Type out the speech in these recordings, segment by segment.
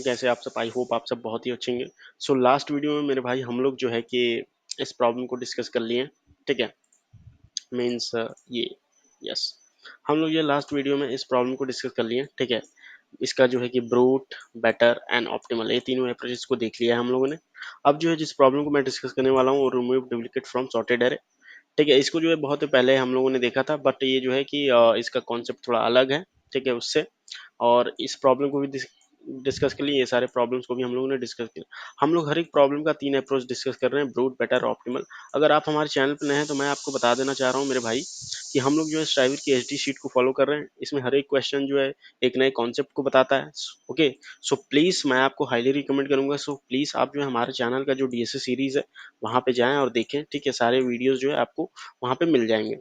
कैसे आप सब? आई होप आप सब बहुत ही अच्छे होंगे। सो लास्ट वीडियो में मेरे भाई हम लोग जो है कि इस प्रॉब्लम को डिस्कस कर लिए, ठीक है। मीन्स ये यस, हम लोग ये लास्ट वीडियो में इस प्रॉब्लम को डिस्कस कर लिए, ठीक है। इसका जो है कि ब्रूट, बेटर एंड ऑप्टिमल, ये तीनों अप्रोचेस को देख लिया है हम लोगों ने। अब जो है जिस प्रॉब्लम को मैं डिस्कस करने वाला हूँ वो remove duplicate from sorted array, ठीक है। इसको जो है बहुत पहले हम लोगों ने देखा था, बट ये जो है कि इसका कॉन्सेप्ट थोड़ा अलग है, ठीक है, उससे। और इस प्रॉब्लम को भी डिस्कस कर लिए, ये सारे प्रॉब्लम्स को भी हम लोगों ने डिस्कस किया। हम लोग हर एक प्रॉब्लम का 3 अप्रोच डिस्कस कर रहे हैं, ब्रूट, बेटर, ऑप्टिमल। अगर आप हमारे चैनल पर नए हैं तो मैं आपको बता देना चाह रहा हूँ मेरे भाई कि हम लोग जो है स्ट्राइवर की एचडी शीट को फॉलो कर रहे हैं। इसमें हर एक क्वेश्चन जो है एक नए कॉन्सेप्ट को बताता है। ओके, सो प्लीज मैं आपको हाईली रिकमेंड करूंगा, सो प्लीज आप जो है हमारे चैनल का जो डीएसए सीरीज है वहां पे जाएं और देखें, ठीक है। सारे वीडियोस जो है आपको वहां पे मिल जाएंगे।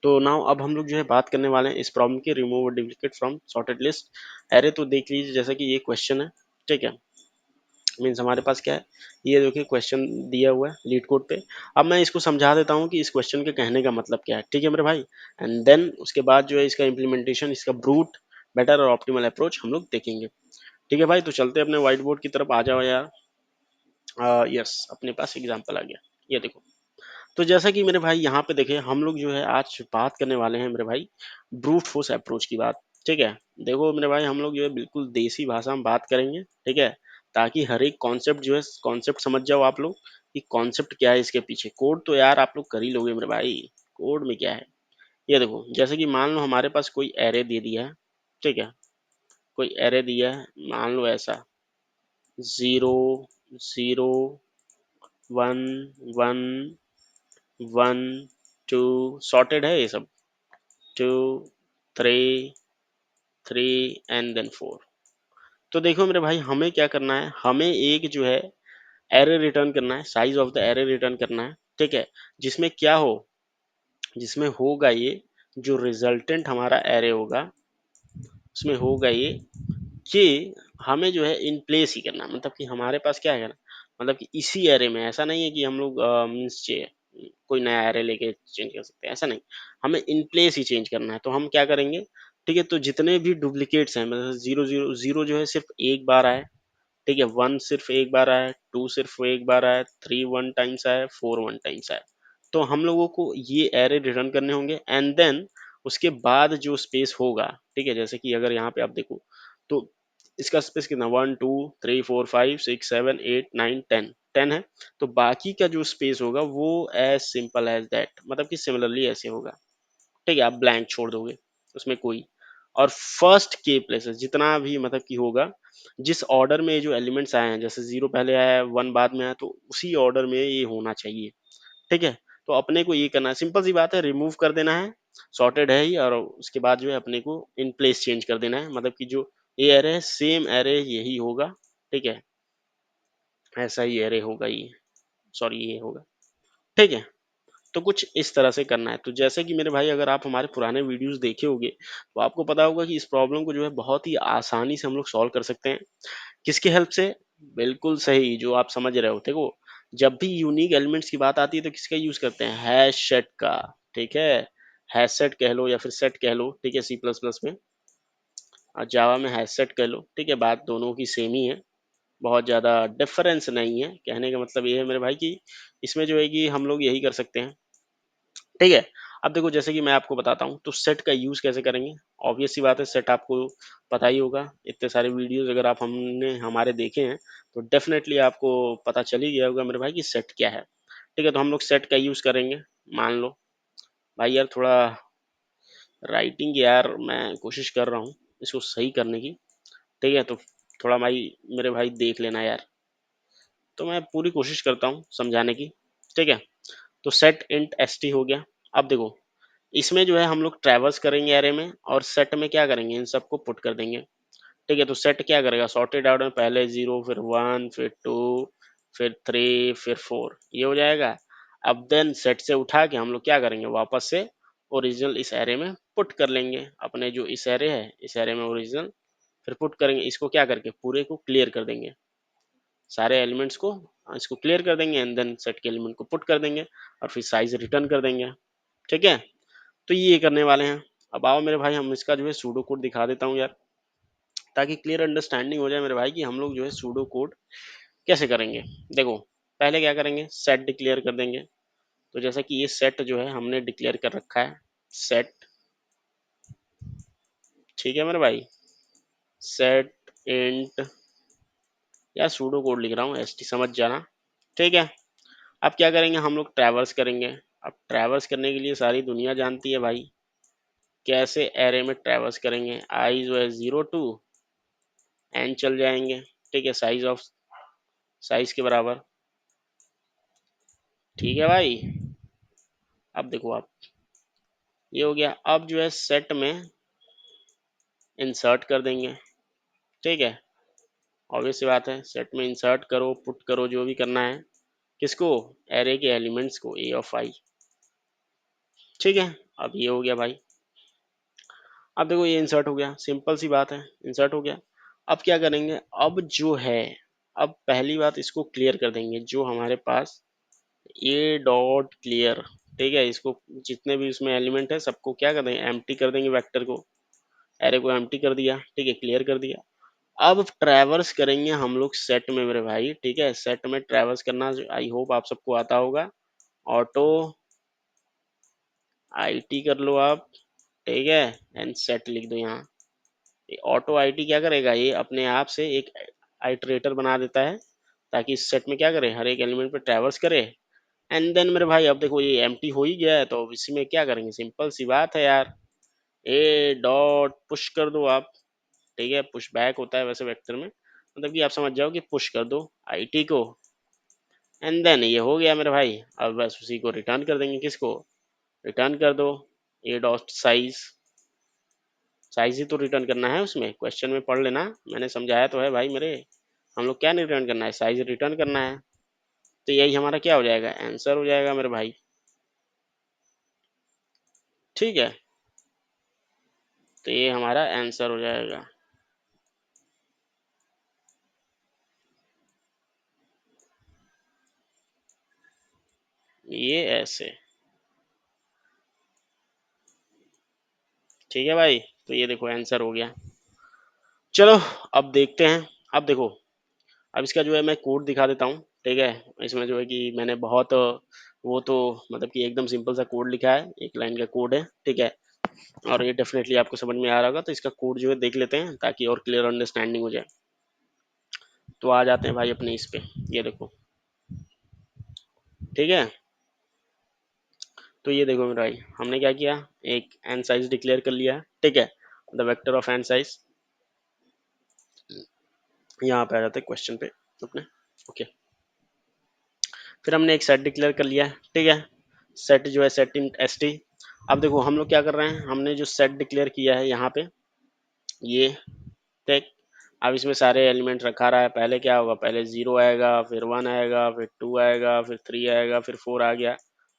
तो नाउ अब हम लोग जो है बात करने वाले हैं इस प्रॉब्लम की, remove duplicate from sorted list array. तो देख लीजिए, जैसा कि ये क्वेश्चन है, ठीक है। मीन्स हमारे पास क्या है, ये देखिए क्वेश्चन दिया हुआ है लीड कोड पे। अब मैं इसको समझा देता हूँ कि इस क्वेश्चन के कहने का मतलब क्या है, ठीक है मेरे भाई। एंड देन उसके बाद जो है इसका इम्प्लीमेंटेशन, इसका ब्रूट, बेटर और ऑप्टिमल अप्रोच हम लोग देखेंगे, ठीक है भाई। तो चलते हैं अपने व्हाइट बोर्ड की तरफ, आ जाओ यार। यस, अपने पास एग्जाम्पल आ गया, ये देखो। तो जैसा कि मेरे भाई यहाँ पे देखें, हम लोग जो है आज बात करने वाले हैं मेरे भाई ब्रूट फोर्स अप्रोच की बात, ठीक है। देखो मेरे भाई, हम लोग जो है बिल्कुल देसी भाषा में बात करेंगे, ठीक है, ताकि हर एक कॉन्सेप्ट जो है कॉन्सेप्ट समझ जाओ आप लोग कि कॉन्सेप्ट क्या है इसके पीछे। कोड तो यार आप लोग कर ही लोगे मेरे भाई, कोड में क्या है। ये देखो, जैसे कि मान लो हमारे पास कोई एरे दे दिया है, ठीक है। कोई एरे दिया है, मान लो ऐसा 0 0 1 1 1 2, सॉर्टेड है ये सब, 2 3 3 एंड देन 4। तो देखो मेरे भाई, हमें क्या करना है, हमें एक जो है एरे रिटर्न करना है, size of the array return करना है, ठीक है। जिसमें क्या हो, जिसमें होगा ये जो रिजल्टेंट हमारा एरे होगा, उसमें होगा ये कि हमें जो है इन प्लेस ही करना, मतलब कि हमारे पास क्या है ना, मतलब कि इसी एरे में, ऐसा नहीं है कि हम लोग मीन्स कोई नया एरे लेके चेंज कर सकते हैं, ऐसा नहीं। हमें इन प्लेस ही चेंज करना है। तो हम क्या करेंगे, ठीक है। तो जितने भी डुप्लीकेट्स हैं, मतलब 0 0 0 जो है सिर्फ एक बार आए, ठीक है। 1 सिर्फ एक बार आया, 2 सिर्फ एक बार आया, 3 1 टाइम्स आया, 4 1 टाइम्स आया। तो हम लोगों को ये एरे रिटर्न करने होंगे, एंड देन उसके बाद जो स्पेस होगा, ठीक है। जैसे कि अगर यहाँ पे आप देखो तो इसका स्पेस कितना, 1 2 3 4 5 6 7 8 9 10 है। तो बाकी का जो स्पेस होगा वो एज सिंपल एज दैट, मतलब कि सिमिलरली ऐसे होगा, ठीक है। आप ब्लैंक छोड़ दोगे उसमें कोई, और फर्स्ट के प्लेसेस जितना भी मतलब कि होगा, जिस ऑर्डर में जो एलिमेंट्स आए हैं, जैसे 0 पहले आया है, 1 बाद में आया, तो उसी ऑर्डर में ये होना चाहिए, ठीक है। तो अपने को ये करना है, सिंपल सी बात है, रिमूव कर देना है, सॉर्टेड है ही, और उसके बाद जो है अपने को इन प्लेस चेंज कर देना है, मतलब कि जो ये एरे है सेम एरे यही होगा, ठीक है। ऐसा ही एरे होगा ये, सॉरी ये होगा, ठीक है। तो कुछ इस तरह से करना है। तो जैसे कि मेरे भाई, अगर आप हमारे पुराने वीडियोस देखे होंगे तो आपको पता होगा कि इस प्रॉब्लम को जो है बहुत ही आसानी से हम लोग सॉल्व कर सकते हैं। किसकी हेल्प से? बिल्कुल सही, जो आप समझ रहे हो। देखो, जब भी यूनिक एलिमेंट्स की बात आती है तो किसका यूज करते हैं? हैश सेट का, ठीक है। हैश सेट कह लो या फिर सेट कह लो, ठीक है, सी प्लस प्लस में, और जावा में हैश सेट कह लो, ठीक है। बात दोनों की सेम ही है, बहुत ज़्यादा डिफरेंस नहीं है। कहने का मतलब ये है मेरे भाई कि इसमें जो है कि हम लोग यही कर सकते हैं, ठीक है। अब देखो, जैसे कि मैं आपको बताता हूँ तो सेट का यूज कैसे करेंगे। ऑब्वियस सी बात है, सेट आपको पता ही होगा, इतने सारे वीडियोस अगर आप हमने हमारे देखे हैं तो डेफिनेटली आपको पता चल ही गया होगा मेरे भाई कि सेट क्या है, ठीक है। तो हम लोग सेट का यूज करेंगे। मान लो भाई यार, थोड़ा राइटिंग यार मैं कोशिश कर रहा हूँ इसको सही करने की, ठीक है। तो थोड़ा भाई मेरे भाई देख लेना यार, तो मैं पूरी कोशिश करता हूँ समझाने की, ठीक है। तो सेट इंट एस टी हो गया। अब देखो, इसमें जो है हम लोग ट्रैवर्स करेंगे एरे में, और सेट में क्या करेंगे, इन सबको पुट कर देंगे, ठीक है। तो सेट क्या करेगा, सॉर्टेड आउट में पहले 0, फिर 1, फिर 2, फिर 3, फिर 4, ये हो जाएगा। अब देन सेट से उठा के हम लोग क्या करेंगे, वापस से ओरिजिनल इस एरे में पुट कर लेंगे। अपने जो इस एरे है, इस एरे में ओरिजिनल फिर पुट करेंगे, इसको क्या करके पूरे को क्लियर कर देंगे, सारे एलिमेंट्स को इसको क्लियर कर देंगे, एंड देन सेट के एलिमेंट को पुट कर देंगे, और फिर साइज रिटर्न कर देंगे, ठीक है। तो ये करने वाले हैं। अब आओ मेरे भाई, हम इसका जो है सूडो कोड दिखा देता हूँ यार। ताकि क्लियर अंडरस्टैंडिंग हो जाए मेरे भाई कि हम लोग जो है सूडो कोड कैसे करेंगे। देखो, पहले क्या करेंगे, सेट डिक्लेयर कर देंगे। तो जैसा कि ये सेट जो है हमने डिक्लेयर कर रखा है, सेट, ठीक है मेरे भाई, सेट इंट, या सूडो कोड लिख रहा हूँ, एस टी समझ जाना, ठीक है। अब क्या करेंगे, हम लोग ट्रैवर्स करेंगे। अब ट्रैवर्स करने के लिए सारी दुनिया जानती है भाई, कैसे एरे में ट्रैवर्स करेंगे। आई जो है 0 to n चल जाएंगे, ठीक है, साइज के बराबर, ठीक है भाई। अब देखो आप, ये हो गया। अब जो है सेट में इंसर्ट कर देंगे, ठीक है, ऑब्वियस सी बात है, सेट में इंसर्ट करो, पुट करो, जो भी करना है, किसको, एरे के एलिमेंट्स को, ए ऑफ आई, ठीक है। अब ये हो गया भाई। अब देखो ये इंसर्ट हो गया, सिंपल सी बात है, इंसर्ट हो गया। अब क्या करेंगे, अब जो है, अब पहली बात इसको क्लियर कर देंगे, जो हमारे पास ये डॉट क्लियर, ठीक है, इसको जितने भी इसमें एलिमेंट है सबको क्या कर देंगे, एम्प्टी कर देंगे, वेक्टर को, एरे को एम्प्टी कर दिया, ठीक है, क्लियर कर दिया। अब ट्रैवर्स करेंगे हम लोग सेट में मेरे भाई, ठीक है, सेट में ट्रैवर्स करना आई होप आप सबको आता होगा। ऑटो आईटी कर लो आप, ठीक है, एंड सेट लिख दो यहाँ। ऑटो आईटी क्या करेगा, ये अपने आप से एक आइटरेटर बना देता है, ताकि इस सेट में क्या करे, हर एक एलिमेंट पे ट्रैवर्स करे। एंड देन मेरे भाई अब देखो ये एम्प्टी हो ही गया है, तो अब इसी में क्या करेंगे, सिंपल सी बात है यार, ए डॉट पुश कर दो आप, ठीक है, पुश बैक होता है वैसे वेक्टर में, मतलब कि आप समझ जाओ कि पुश कर दो आईटी को। एंड देन ये हो गया मेरे भाई, अब बस उसी को रिटर्न कर देंगे, किसको, रिटर्न कर दो, ए डॉट साइज, साइज ही तो रिटर्न करना है, उसमें क्वेश्चन में पढ़ लेना, मैंने समझाया तो है भाई मेरे, हम लोग क्या रिटर्न करना है, साइज रिटर्न करना है। तो यही हमारा क्या हो जाएगा, आंसर हो जाएगा मेरे भाई, ठीक है, तो ये हमारा आंसर हो जाएगा। ये ऐसे, ठीक है भाई, तो ये देखो आंसर हो गया। चलो अब देखते हैं। अब देखो, अब इसका जो है मैं कोड दिखा देता हूँ, ठीक है। इसमें जो है कि मैंने बहुत वो तो मतलब कि एकदम सिंपल सा कोड लिखा है, एक लाइन का कोड है, ठीक है, और ये डेफिनेटली आपको समझ में आ रहा होगा, तो इसका कोड जो है देख लेते हैं ताकि और क्लियर अंडरस्टैंडिंग हो जाए। तो आ जाते हैं भाई अपने इस पे, ये देखो, ठीक है। तो ये देखो मेरे भाई, हमने क्या किया, एक एन साइज डिक्लेयर कर लिया, ठीक है, the vector of n size, यहाँ पे आ जाते हैं क्वेश्चन पे अपने, ओके। फिर हमने एक सेट डिक्लेयर कर लिया, ठीक है, सेट जो है सेट इन एस टी। अब देखो हम लोग क्या कर रहे हैं, हमने जो सेट डिक्लेयर किया है यहाँ पे, ये, ठीक, अब इसमें सारे एलिमेंट रखा रहा है, पहले क्या होगा, पहले 0 आएगा, फिर 1 आएगा, फिर 2 आएगा, फिर 3 आएगा, फिर 4 आ गया।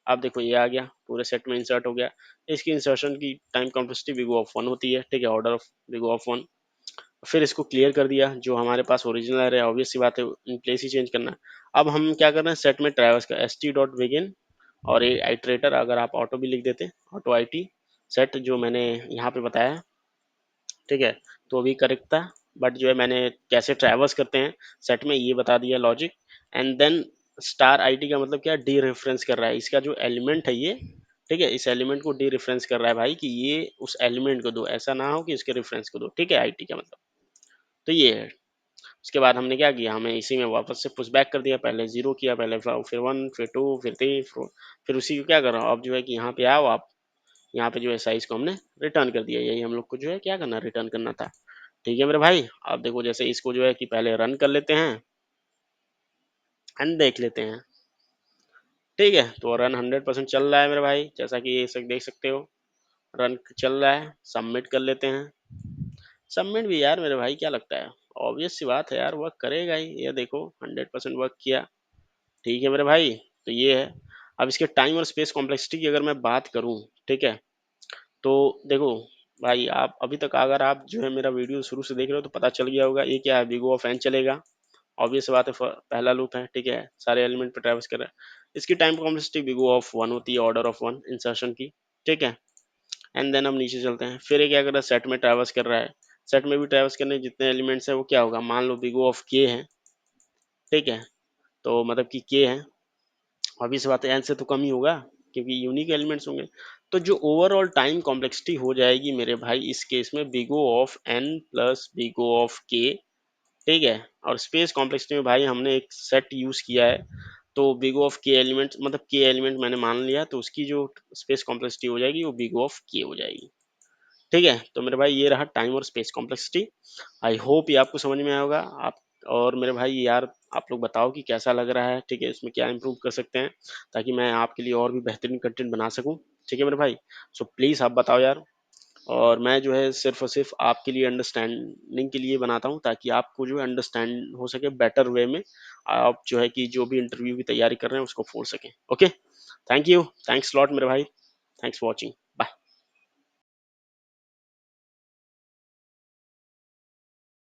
अब देखो ये आ गया, पूरे सेट में इंसर्ट हो गया। इसकी इंसर्शन की टाइम कॉम्प्लेक्सिटी बिग ऑफ 1 होती है, ठीक है, ऑर्डर ऑफ बिग ऑफ 1। फिर इसको क्लियर कर दिया, जो हमारे पास ओरिजिनल है, ऑब्वियस सी बात है, इन प्लेस ही चेंज करना है। अब हम क्या कर रहे हैं, सेट में ट्रैवर्स का एस टी डॉट बिगिन, और ये आइटरेटर अगर आप ऑटो भी लिख देते, ऑटो आई टी सेट, जो मैंने यहाँ पे बताया, ठीक है, तो अभी करेक्ट था। बट जो है मैंने कैसे ट्रैवर्स करते हैं सेट में ये बता दिया logic. And then star it का मतलब क्या, डी रेफरेंस कर रहा है, इसका जो एलिमेंट है ये, ठीक है, इस एलिमेंट को डी रेफरेंस कर रहा है भाई, कि ये उस एलिमेंट को दो, ऐसा ना हो कि इसके रेफरेंस को दो, ठीक है, आईटी का मतलब। तो ये है। उसके बाद हमने क्या किया, हमें इसी में वापस से पुश बैक कर दिया, पहले 0 किया, पहले फिर 1, फिर 2, फिर 3, फिर उसी को क्या कर रहा हूँ, अब जो है कि यहाँ पे आओ आप, यहाँ पे जो है साइज को हमने रिटर्न कर दिया, यही हम लोग को जो है क्या करना, रिटर्न करना था, ठीक है मेरे भाई। अब देखो जैसे इसको जो है कि पहले रन कर लेते हैं एंड देख लेते हैं, ठीक है, तो रन 100% चल रहा है मेरे भाई, जैसा कि ये सब देख सकते हो, रन चल रहा है, सबमिट कर लेते हैं। सबमिट भी यार मेरे भाई क्या लगता है, ऑब्वियस सी बात है यार, वर्क करेगा ही, ये देखो 100% वर्क किया, ठीक है मेरे भाई। तो ये है। अब इसके टाइम और स्पेस कॉम्प्लेक्सिटी की अगर मैं बात करूं, ठीक है, तो देखो भाई, आप अभी तक अगर आप जो है मेरा वीडियो शुरू से देख रहे हो तो पता चल गया होगा ये क्या है, बिग ओ फैन चलेगा, ऑब्वियस बात है, पहला लूप है, ठीक है, सारे एलिमेंट पे ट्रैवर्स कर रहा है। इसकी time complexity big O of 1 होती है, ऑर्डर ऑफ 1 इंसर्शन की, ठीक है। एंड देन हम नीचे चलते हैं, फिर ये क्या कर रहा है, सेट में ट्रैवर्स कर रहा है, सेट में भी ट्रेवर्स करने जितने एलिमेंट्स है वो क्या होगा, मान लो बिग ओ ऑफ के है, ठीक है, तो मतलब कि के है, ऑब्वियस बात है एन से तो कम ही होगा क्योंकि यूनिक एलिमेंट्स होंगे। तो जो ओवरऑल टाइम कॉम्प्लेक्सिटी हो जाएगी मेरे भाई इस केस में big O of n plus big O of k, ठीक है। और स्पेस कॉम्प्लेक्सिटी में भाई हमने एक सेट यूज किया है, तो बिग ऑफ के एलिमेंट मतलब के एलिमेंट मैंने मान लिया, तो उसकी जो स्पेस कॉम्प्लेक्सिटी हो जाएगी वो बिग ऑफ के हो जाएगी, ठीक है। तो मेरे भाई ये रहा टाइम और स्पेस कॉम्प्लेक्सिटी। आई होप ये आपको समझ में आया होगा। आप और मेरे भाई यार आप लोग बताओ कि कैसा लग रहा है, ठीक है, इसमें क्या इंप्रूव कर सकते हैं ताकि मैं आपके लिए और भी बेहतरीन कंटेंट बना सकूं, ठीक है मेरे भाई। सो प्लीज़ आप बताओ यार। और मैं जो है सिर्फ और सिर्फ आपके लिए अंडरस्टैंडिंग के लिए बनाता हूँ ताकि आपको जो है अंडरस्टैंड हो सके बेटर वे में, आप जो है कि जो भी इंटरव्यू की तैयारी कर रहे हैं उसको फोड़ सकें। Okay, thank you, thanks lot मेरे भाई, थैंक्स फॉर वॉचिंग।